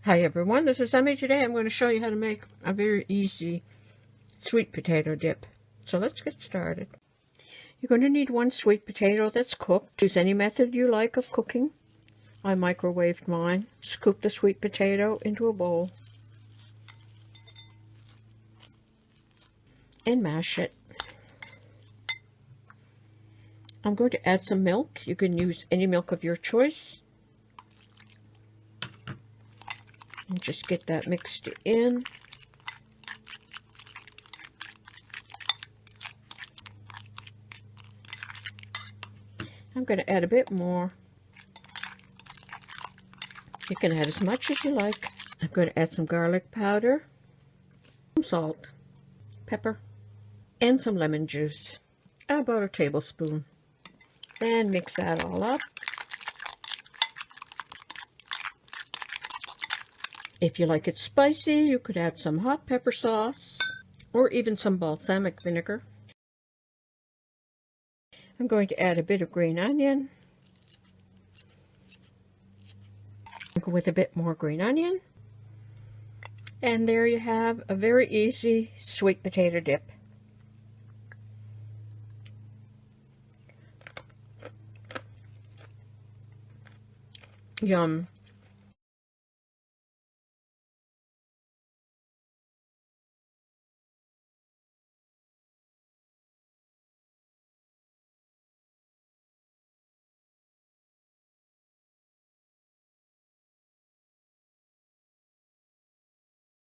Hi everyone, this is Emmy. Today I'm going to show you how to make a very easy sweet potato dip. So let's get started. You're going to need one sweet potato that's cooked. Use any method you like of cooking. I microwaved mine. Scoop the sweet potato into a bowl and mash it. I'm going to add some milk. You can use any milk of your choice. And just get that mixed in. I'm going to add a bit more. You can add as much as you like. I'm going to add some garlic powder, some salt, pepper, and some lemon juice. About a tablespoon. And mix that all up. If you like it spicy, you could add some hot pepper sauce or even some balsamic vinegar. I'm going to add a bit of green onion. Go with a bit more green onion. And there you have a very easy sweet potato dip. Yum.